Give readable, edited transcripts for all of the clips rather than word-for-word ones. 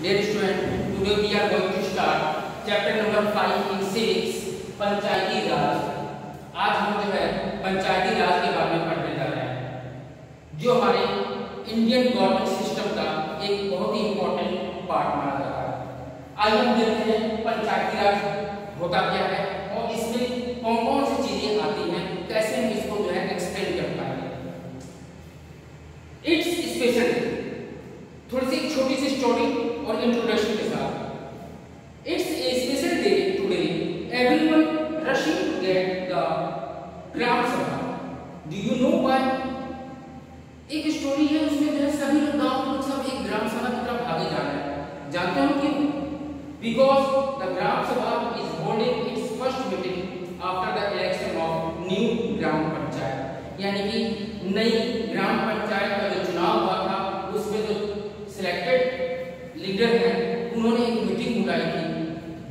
Dear student, today we are going to start chapter number 5 in civics, पंचायती राज। आज हम जो है पंचायती राज के बारे में पढ़ने जा रहे हैं, जो हमारे इंडियन गवर्नमेंट सिस्टम का एक बहुत ही इम्पोर्टेंट पार्ट माना जाता है। आइए हम देखते हैं पंचायती राज होता क्या है और इसमें कौन कौन सी चीजें आती हैं, कैसे हम इसको जो है एक्सप्लेन कर पाएंगे। इट्स स्पेशल, थोड़ी सी छोटी सी स्टोरी और इंट्रोडक्शन के साथ। It's a special day today. Everyone rushing to get the Gram Sabha. Do you know why? एक स्टोरी है, उसमें जो है सभी लोग गांव के लोग सब एक ग्राम सभा की तरफ भागे जा रहे हैं। जानते हो क्यों? Because the Gram Sabha is holding its first meeting after the election of new ग्राम पंचायत। यानी कि नई ग्राम पंचायत का जो चुनाव हुआ था, उसमें जो सिलेक्टेड लीडर हैं उन्होंने एक मीटिंग बुलाई थी,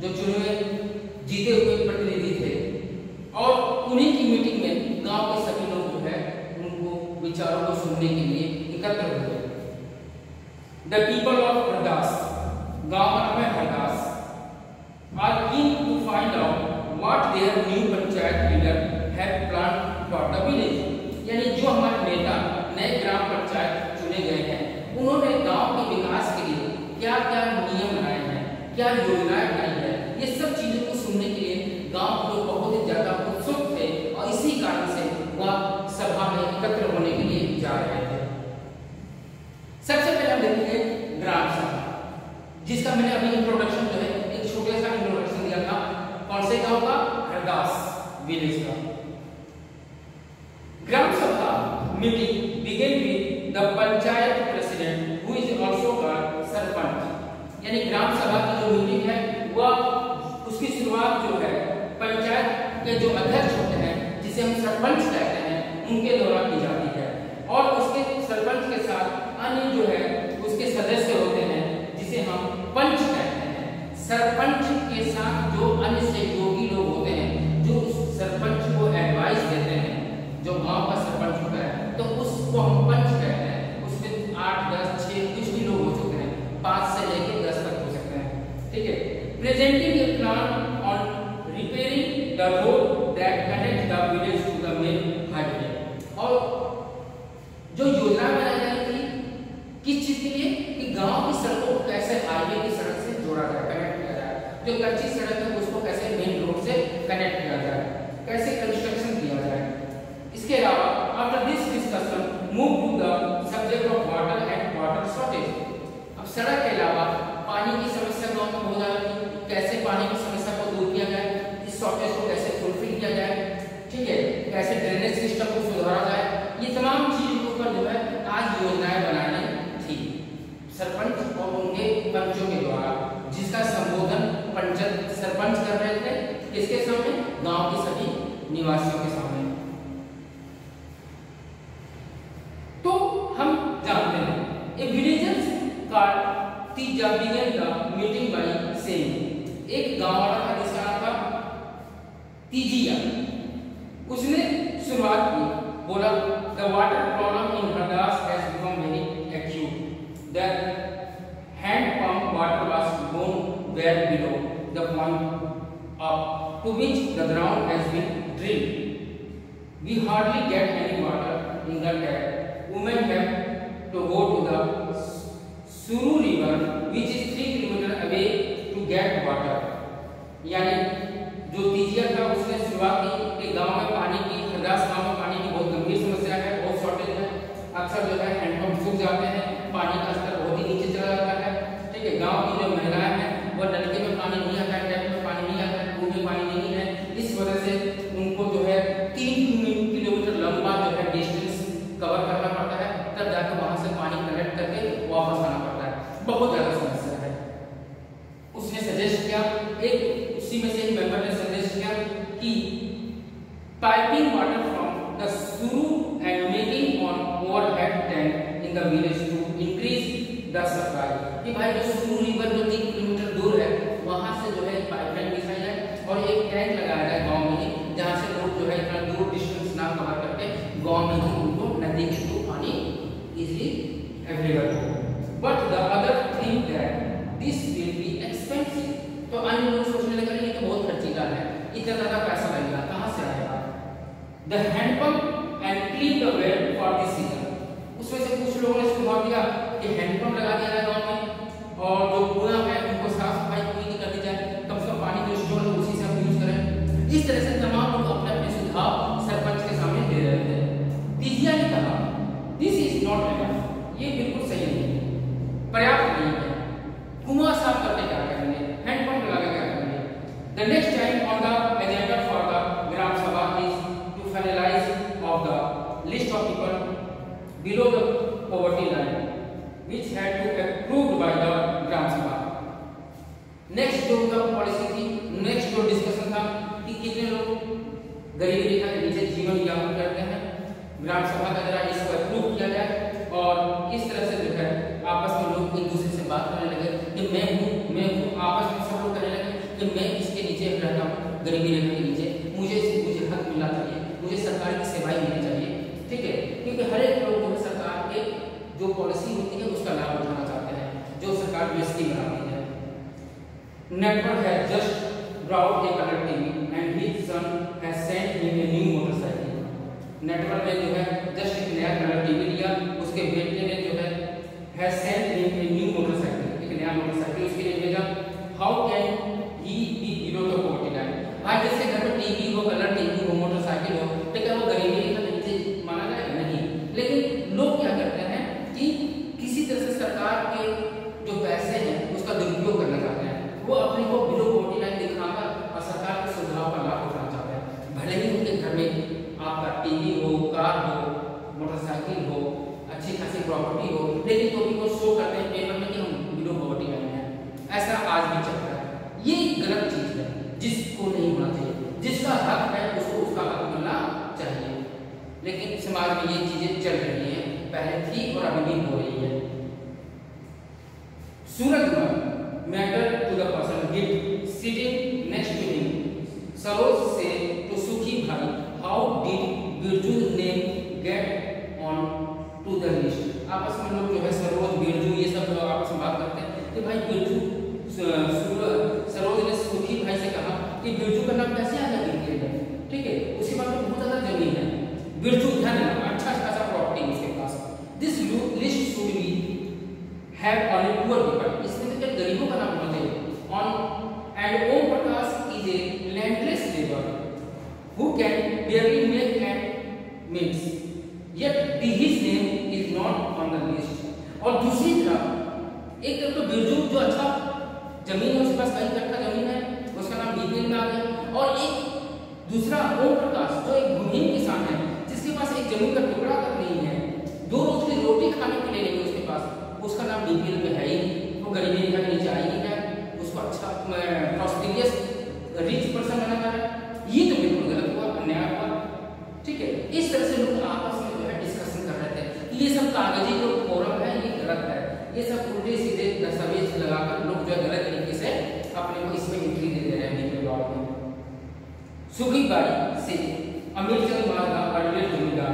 जो चुने जीते हुए प्रतिनिधि थे, और उन्हीं की मीटिंग में गांव के सभी लोग जो है उनको विचारों को सुनने के लिए एकत्र हुए। द पीपल ऑफ हरदास, गांव का नाम है Hardas, are keen to find out what their new panchayat leader have planned for the village. यानी जो हमारे नेता नए ग्राम पंचायत चुने गए हैं, उन्होंने गांव के विकास के लिए क्या क्या नियम बनाए हैं, क्या योजनाएं बनाई है, ये सब चीजों को सुनने के लिए गांव के लोग बहुत ही ज्यादा उत्सुक थे और इसी कारण से वह सभा में एकत्र होने के लिए जा रहे थे। सबसे पहले हम देखेंगे ग्राम सभा, जिसका मैंने अभी इंट्रोडक्शन जो है एक छोटा सा इंट्रोडक्शन दिया था। कौन से गांव का? हरदास विलेज का। ग्राम सभा meeting begin with the panchayat president who is also called sarpanch. यानी ग्राम सभा की जो मीटिंग है वह उसकी शुरुआत जो है पंचायत के जो अध्यक्ष होते हैं, जिसे हम सरपंच कहते हैं, उनके द्वारा की जाती है। और उसके सरपंच के साथ अन्य जो है उसके सदस्य होते हैं, जिसे हम पंच कहते हैं। सरपंच के साथ जो अन्य सहयोगी लोग होते हैं, जो उस सरपंच को एडवाइस देते हैं, जो गांव का सरपंच होता है, तो उसको हम पंच कहते हैं। उसमें 8, 10, 6 कुछ भी लोग हो सकते हैं, 5 से लेकर 10 तक हो सकते हैं। ठीक है। Presenting a plan on repairing the road that connect the village to the main highway. और जो योजना बनाई गई थी किस चीज के लिए? कि गांव की सड़कों को कैसे हाईवे की सड़क से जोड़ा जाए, कनेक्ट किया जाए। जो कच्ची सड़क है उसको कैसे मेन रोड से कनेक्ट किया जाए, कैसे कंस्ट्रक्शन किया जाए। इसके अलावा after this discussion move to the subject of water and water shortage. अब सड़क के अलावा पानी की समस्या गांव में हो जाएगी, कैसे पानी की समस्या को दूर किया जाए, इस शॉर्टेज को कैसे फुलफिल किया जाए, ठीक है, कैसे ड्रेनेज सिस्टम को सुधारा जाए, ये तमाम चीजों के ऊपर जो है आज योजनाएं बनानी थी सरपंच और उनके पंचों के द्वारा, जिसका संबोधन सरपंच कर रहे थे। किसके सामने? गांव के सभी निवासियों के सामने। तो हम जानते हैं ए विलेजर्स कार्ड तीजा began the meeting by saying. एक गांव वाला था जिसका नाम था तीजिया, उसने शुरुआत की, बोला the water problem in Hardas has become very acute. The hand pump water was blown well below the point up to which the ground has been drilled. We hardly get any water in the tap. Women have to go to the Suru river which is 3 kilometre away to get water. यानी जो तीजिया था उसने शुरुआत की कि गांव में पानी की, हरदास गांव में पानी की बहुत गंभीर समस्या है, बहुत शॉर्टेज है। अक्सर जो है हैंडपंप सूख जाते हैं, पानी का स्तर बहुत ही नीचे चला जाता है। ठीक है। गांव की जो महिलाएं हैं वो नलके में पानी नहीं आता है, टैप में पानी नहीं आता है, कुएं में पानी नहीं है। इस वजह से उनको जो है 3 किलोमीटर लंबा जो है डिस्टेंस कवर करना पड़ता है, तब जाकर वहां से पानी कलेक्ट करके वापस आना पड़ता है। बहुत ज्यादा समस्या है। उसने सजेस्ट किया, एक उसी में से एक मेंबर ने सजेस्ट किया कि piping water from the source and making on overhead tank in the village to increase the supply. कि भाई जो सुरू रिवर जो 3 किलोमीटर दूर है, वहां से जो है पाइपलाइन बिछाई जाए और एक टैंक लगाया जाए गांव में ही, जहां से लोग जो है इतना दूर डिस्टेंस ना कवर करके गांव में ही उनको नदी के थ्रू पानी इजीली अवेलेबल हो। But the other thing that this will be expensive. तो अन्य लोग सोचने लगे ये तो बहुत खर्चीला है, इतना ज्यादा पैसा लगेगा, कहां से आएगा। The hand pump and clean the well for this season. उसमें से कुछ लोगों ने सुझाव दिया कि हैंडपंप लगा दिया जाए गांव में और जो कुआं है उनको साफ सफाई पूरी की कर दी जाए, कम से कम पानी जो स्टोर है उसी से हम यूज करें। इस तरह से तमाम लोग अपने अपने सुझाव सरपंच के सामने दे रहे थे। तीजिया ने कहा दिस इज नॉट इनफ, ये बिल्कुल सही नहीं है, पर्याप्त नहीं है। कुआं साफ करके क्या करेंगे, हैंडपंप लगा के क्या करेंगे। The next time on the agenda for the Gram Sabha is to finalise of the list of people below the poverty line which had to approved by the Gram Sabha. Next जो उनका पॉलिसी थी, नेक्स्ट जो डिस्कशन था कि कितने लोग गरीबी रेखा के नीचे जीवन यापन करते हैं, ग्राम सभा के द्वारा इसको अप्रूव किया जाए। और इस तरह से जो है आपस में लोग एक दूसरे से बात करने लगे कि मैं हूँ, आपस में सब लोग कहने लगे कि मैं इसके नीचे रहता हूँ, गरीबी रेखा के नीचे, मुझे हक मिलना चाहिए, मुझे सरकार की सेवाएं मिलनी चाहिए, ठीक है। क्योंकि हर एक लोग जो है सरकार के जो पॉलिसी होती है उसका लाभ उठाना चाहते हैं, जो सरकार बेइज्जती बनाती है। नेटवर्क है just brought a colour TV and his son has sent him a new motorcycle. Network ने जो है जस्ट एक नया कलर टीवी लिया, उसके बेटे ने जो है has sent him a new motorcycle, एक नया मोटरसाइकिल उसके लिए भेजा। How can he be below the poverty line. भाई जैसे घर में टीवी हो, कलर टीवी हो, मोटरसाइकिल हो, तो क्या वो गरीबी रेखा के नीचे माना जाएगा? नहीं। लेकिन लोग क्या करते हैं कि किसी तरह से सरकार के जो पैसे हैं उसका दुरुपयोग करना चाहते हैं, वो अपने को बिलो पॉवर्टी लाइन दिखाकर और सरकार के सुझाव का लाभ उठाना चाहते हैं। भले ही उनके घर में आपका टीवी हो, कार हो, मोटरसाइकिल हो, अच्छी खासी प्रॉपर्टी हो, लेकिन तो भी वो शो करते हैं पेपर में कि हम बिलो पॉवर्टी लाइन है। ऐसा आज भी चल रहा है, ये गलत चीज है जिसको नहीं होना चाहिए। जिसका हक है उसको उसका हक मिलना चाहिए, लेकिन समाज में ये चीजें चल रही हैं, पहले थी और अभी भी हो रही है। Suraj muttered to the person hit sitting next to him. Saroj says to Sukhi bhai how did Birju name get on to the list. आपस में लोग जो है सरोज बिरजू ये सब लोग आपस में बात करते हैं कि भाई बिरजू, सरोज ने सुखी भाई से कहा कि बिरजू का नाम कैसे आ गया लिस्ट में, ठीक है। उसके बाद में बहुत ज्यादा जमीन है, बिरजू धन अच्छा खासा प्रॉपर्टी उसके पास। This list should be have only poor people. इसमें तो क्या गरीबों का नाम होना चाहिए। On and Om Prakash is a landless labour who can barely make end meets yet his name is not on the list. और दूसरी तरफ एक तरफ तो बिरजू जो अच्छा जमीन है, उसके पास कई कट्ठा जमीन है, उसका नाम बीपीएल में आ गया। और एक दूसरा ओम प्रकाश जो एक भूमिहीन किसान है, जिसके पास एक जमीन का टुकड़ा तक नहीं है, दो रोज की रोटी खाने के लिए नहीं उसके पास, उसका नाम बीपीएल में है ही नहीं, वो गरीबी रेखा के नीचे आई है, उसको अच्छा प्रॉस्पेरियस रिच पर्सन बना जा रहा है। ये तो बिल्कुल गलत हुआ, अन्याय हुआ, ठीक है। इस तरह से लोग आपस में जो है डिस्कशन कर रहे थे कि ये सब कागजी जो फोरम है ये गलत है, ये सब उल्टे सीधे दस्तावेज लगाकर लोग जो है गलत तरीके से अपने को इसमें एंट्री दे दे रहे हैं बीपीएल लॉ में। सुखी बाई से Amir Chand Malda earlier zamindar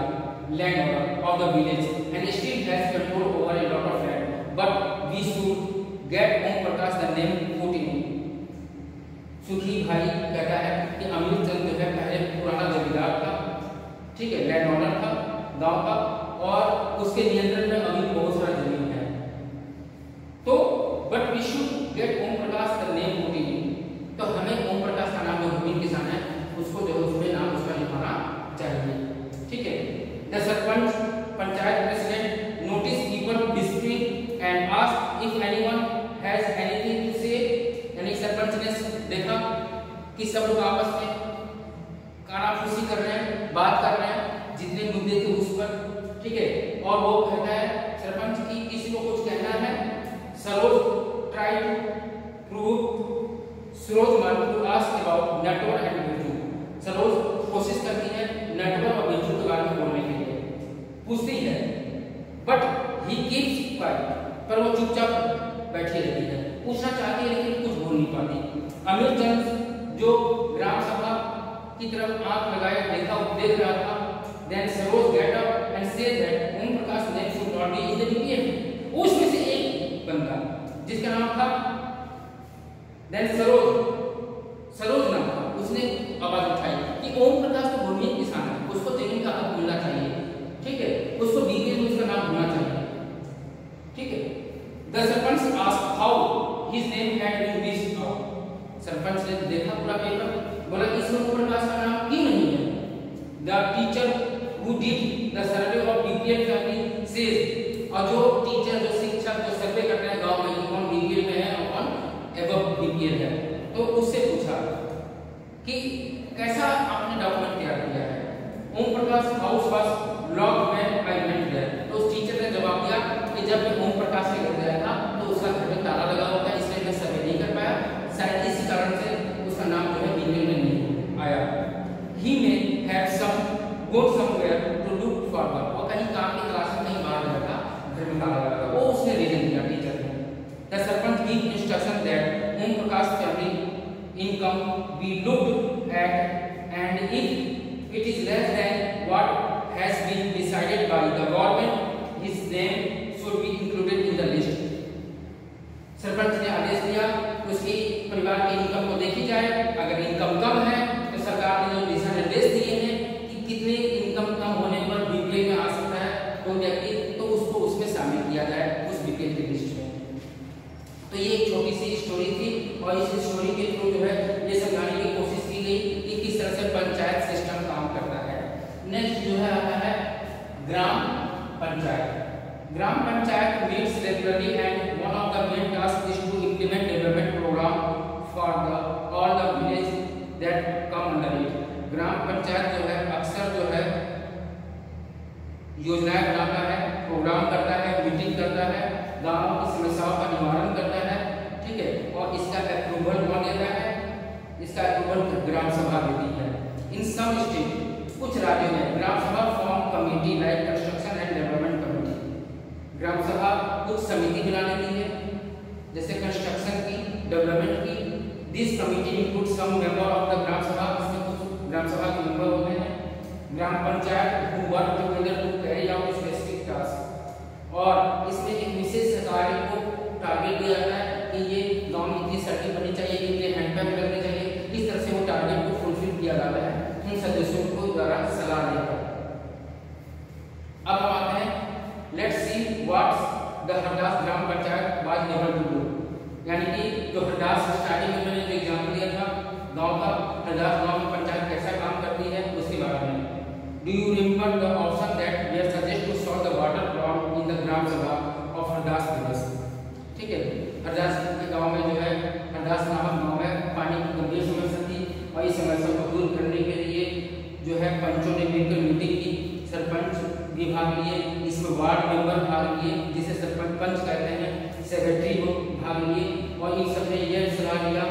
land of the village and still has control over a lot of land but we should get Om Prakash the name put in. Sukhi भाई कहता है कि अमीर चंद जो है पहले पुराना जमींदार था, ठीक है, लैंड ओनर था गांव का, और उसके नियंत्रण में अभी बहुत सारा जमीन है। तो but we should get Om Prakash the name put in. तो हमें ओम प्रकाश का नाम जो भूमिहीन किसान है उसको जो उसमें नाम उसका लिखाना चाहिए, ठीक है। The sarpanch panchayat president notice people dispute and ask if anyone has anything to say. यानी सरपंच ने देखा कि सब लोग आपस में कानाफूसी कर रहे हैं, बात कर रहे हैं जितने मुद्दे थे उस पर, ठीक है। और वो कहता है सरपंच की किसी को कुछ कहना है। Saroj try to prove Saroj want to ask about network and Birju. Saroj कोशिश करती है नेटवर्क और बिरजू के बारे में बोलने के लिए, पूछती है, बट ही कीप्स क्वाइट, पर वो चुपचाप बैठी रहती है, पूछना चाहती है लेकिन कुछ बोल नहीं पाती। अमीर चंद जो ग्राम सभा की तरफ आंख लगाए देख रहा था, then Saroj get up and say that Om Prakash name should not be in the BPL. उसमें से एक बंदा जिसका नाम था देन सरोज नाम था, उसने आवाज उठाई कि ओम प्रकाश तो भूमिहीन किसान है, उसको जमीन का हक मिलना चाहिए, ठीक है, उसको बीपीएल में उसका नाम होना चाहिए, ठीक है। The sarpanch asked how his name had been missed out. Sarpanch ने देखा पूरा पेपर, बोला कि इसमें ओम प्रकाश का नाम क्यों नहीं है। The teacher who did the survey of BPL family says, और जो टीचर जो शिक्षक जो सर्वे करते हैं गांव में कौन बीपीएल में है और कौन एबव बीपीएल है, तो उससे पूछा कि कैसा आपने डॉक्यूमेंट तैयार किया है। Om Prakash house was locked when I went there. तो उस टीचर ने जवाब दिया कि जब मैं ओम प्रकाश के घर गया था तो उसका घर में ताला लगा हुआ था, इसलिए मैं सर्वे नहीं कर पाया, शायद इसी कारण से उसका नाम जो है बीपीएल में नहीं आया। He may have some go somewhere to look for the, वो कहीं काम की तलाश में कहीं बाहर गया था, घर में ताला लगा था, वो उसने रीजन दिया टीचर ने। The sarpanch give instruction that Om Prakash family income be looked at and if it is less than what has been decided by the government his name should be included in the list. Sarpanch ने आदेश दिया उसकी परिवार की income को देखी जाए, अगर इनकम कम है तो सरकार ने जो दिशा निर्देश दिए हैं कि कितने इनकम कम होने पर बीपीएल में आ सकता है कोई व्यक्ति, तो उसको उसमें शामिल किया जाए उस बीपीएल की लिस्ट में। तो ये एक छोटी सी स्टोरी थी और इस स्टोरी के थ्रू जो है ये समझाने की कोशिश की गई कि किस तरह से पंचायत सिस्टम काम करता है। नेक्स्ट जो है आता है Gram Panchayat. Gram Panchayat meets regularly and one of the main task is to implement development programme for the all the village that come under it. Gram Panchayat जो है अक्सर जो है योजनाएं बनाता है, प्रोग्राम करता है, मीटिंग करता है, गांवों की समस्याओं का निवारण करता है, ठीक है, और इसका अप्रूवल कौन देता है, इसका अप्रूवल ग्राम सभा देती है। इन सम स्टेट, कुछ राज्यों में Gram Sabha form committee like construction and development committee. Gram Sabha कुछ समिति बना लेती है जैसे कंस्ट्रक्शन की, डेवलपमेंट की। This committee includes some member of the Gram Sabha, इसमें कुछ ग्राम सभा के मेंबर होते हैं। Gram Panchayat who work together to carry out specific task, और इसमें एक विशेष कार्य को टारगेट दिया जाता है कि ये गांव में इतनी सड़कें बननी चाहिए, इतने हैंडपंप लगने चाहिए, इस तरह से वो टारगेट को फुलफिल किया जाता है उन सदस्यों को द्वारा सलाह देकर। अब हम आते हैं let's see what's the Hardas gram panchayat was able to do, यानी कि जो हरदास स्टार्टिंग में मैंने जो एग्जांपल दिया था गांव का, हरदास गांव में पंचायत कैसा काम करती है उसके बारे में। Do you remember the option that we are suggest to solve the water problem in the Gram Sabha of Hardas village, ठीक है। हरदास के गांव में जो है हरदास नामक गांव में पानी की गंभीर समस्या थी और इस समस्या को दूर करने के लिए जो है पंचों ने मिलकर मीटिंग की, सरपंच भी भाग लिए, इसमें वार्ड मेंबर भाग लिए जिसे सरपंच पंच कहते हैं, सेक्रेटरी को भाग लिए, और इन सब ने यह सलाह दिया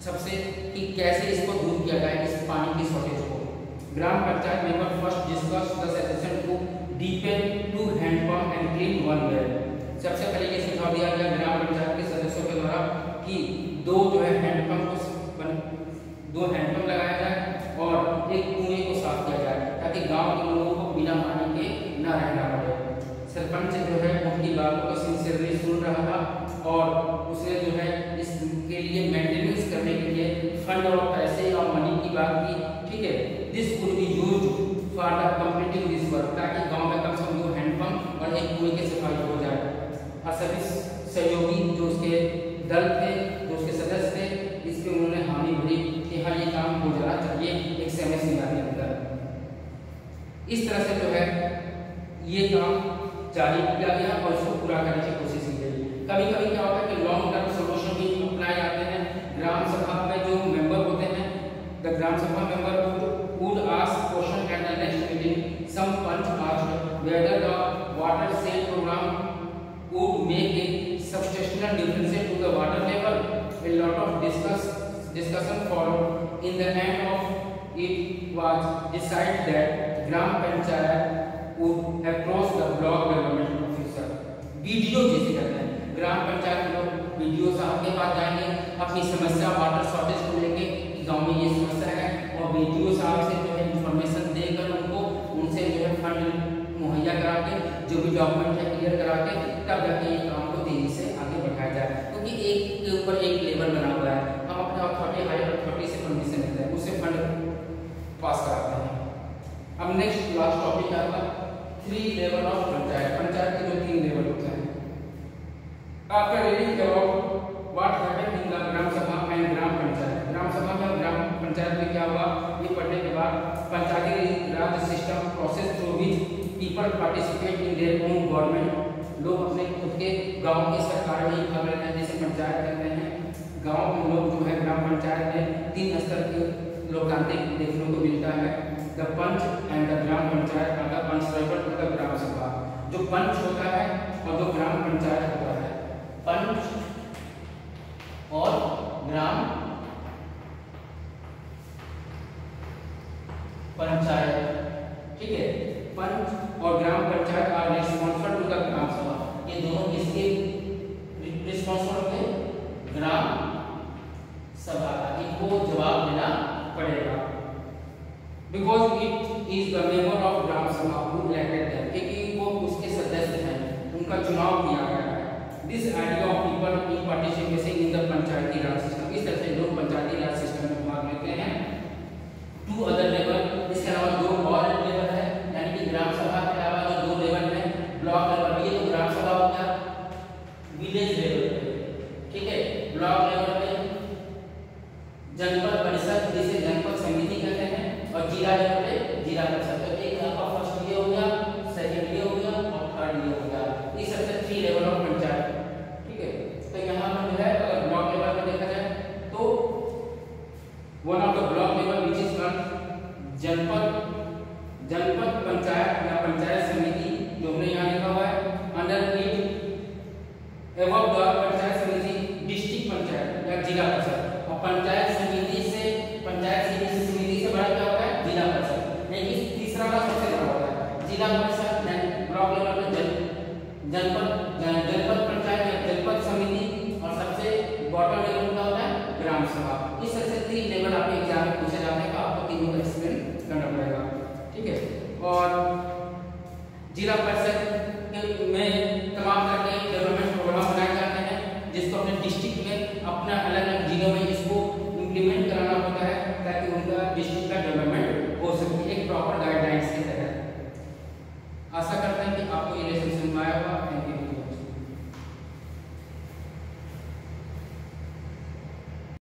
सबसे कि कैसे इसको दूर किया जाए इस पानी की शॉर्टेज को। Gram Panchayat member first discuss the suggestion to deepen two handpump and clean one well. सबसे पहले ये सुझाव दिया गया ग्राम पंचायत के सदस्यों के द्वारा कि दो हैंडपंप लगाया जाए और एक कुएं को साफ किया जाए ताकि गांव के लोगों को बिना पानी के न रहना पड़े। सरपंच जो है उनकी बातों को सिंसियरली सुन रहा था और उसने जो है इसके लिए मेंटेनेंस करने के लिए फंड और पैसे और मनी की बात की, ठीक है। This could be used for the completing this work, ताकि गांव में कम से कम 2 हैंडपंप और एक कुएं की सफाई हो जाए। और सभी सहयोगी जो उसके दल थे, जो उसके सदस्य थे, इस पे उन्होंने हामी भरी कि हाँ ये काम हो जाना चाहिए एक समय सीमा के अंदर। इस तरह से जो है ये काम जारी किया गया और इसको पूरा करने की कोशिश की गई। कभी कभी क्या होता है कि लॉन्ग टर्म सोल्यूशन भी अपनाए जाते हैं। ग्राम सभा में जो मेंबर होते हैं, द ग्राम सभा member would ask question at the next meeting. Some punch asked whether the watershed program would make a substantial difference to the water level. A lot of discussion followed. In the end of it was decided that Gram Panchayat would approach the block development officer. BDO जिसे कहते हैं, ग्राम पंचायत के लोग BDO साहब के पास जाएंगे अपनी समस्या वाटर शॉर्टेज को लेके कि गांव में ये समस्या है, और BDO साहब से जो है इंफॉर्मेशन देकर उनको उनसे जो है फंड मुहैया करा के जो भी डॉक्यूमेंट है क्लियर करा के तब जाके ये काम को तेजी से आगे बढ़ाया जाए। तो क्योंकि एक के ऊपर एक लेवल बना हुआ है, हम अपने अथॉरिटी हायर अथॉरिटी से परमिशन लेते हैं, उससे फंड पास कराते हैं। अब नेक्स्ट लास्ट टॉपिक है आपका 3 लेवल ऑफ पंचायत। पंचायत के जो 3 लेवल होते हैं। After reading about what happened in the Gram Sabha and ग्राम पंचायत, ग्राम सभा में ग्राम पंचायत में क्या हुआ, ये पढ़ने के बाद Panchayati Raj system process through which people participate in their own government, लोग अपने खुद के गांव की सरकार में ही भाग लेते हैं, जिसे पंचायत कहते हैं। गांव में लोग जो है ग्राम पंचायत में 3 स्तर के लोकतांत्रिक देखने को मिलता है, the punch and the gram panchayat और द पंचायत तथा ग्राम सभा। जो पंच होता है और जो ग्राम पंचायत होता है, पंच और ग्राम पंचायत, ठीक है। पंच और Gram Panchayat are responsible to the Gram Sabha, ये दोनों किसके रिस्पॉन्सिबल थे, ग्राम सभा का, इनको जवाब देना पड़ेगा। Because it is the member of Gram Sabha who elected them, क्योंकि वो उसके सदस्य हैं, उनका चुनाव किया गया है। This idea of people in participation in the Panchayati Raj system, इस तरह से लोग पंचायती राज सिस्टम में भाग लेते हैं। 2 अदर लेवल, इसके अलावा 2 और लेवल है, यानी कि ग्राम सभा के अलावा जो 2 लेवल है, ब्लॉक लेवल, ये तो ग्राम सभा हो गया विलेज लेवल पे, ठीक है। ब्लॉक लेवल पे जनपद परिषद, जिसे जनपद समिति कहते हैं, और जिला लेवल पे जिला परिषद। तो एक आपका फर्स्ट ये हो गया, सेकंड ये हो गया और थर्ड ये हो गया, इस तरह से 3 लेवल ऑफ पंचायत, ठीक है। तो यहाँ पर जो है अगर ब्लॉक लेवल पे देखा जाए तो one of the block level which is जनपद पंचायत या पंचायत समिति, जो हमने यहाँ लिखा हुआ है, अंडर इट एवं द पंचायत समिति डिस्ट्रिक्ट पंचायत या जिला परिषद, और पंचायत समिति से बड़ा क्या होता है, जिला परिषद। लेकिन तीसरा का सबसे बड़ा होता है जिला परिषद। ब्लॉक लेवल पे जनपद पंचायत या जनपद समिति, और सबसे बॉटम लेवल का होता है ग्राम सभा। इस तरह से 3 लेवल आपके एग्जाम में पूछे जाते हैं, तो आपको तीनों का एक्सप्लेन करना पड़ेगा, ठीक है। और जिला परिषद में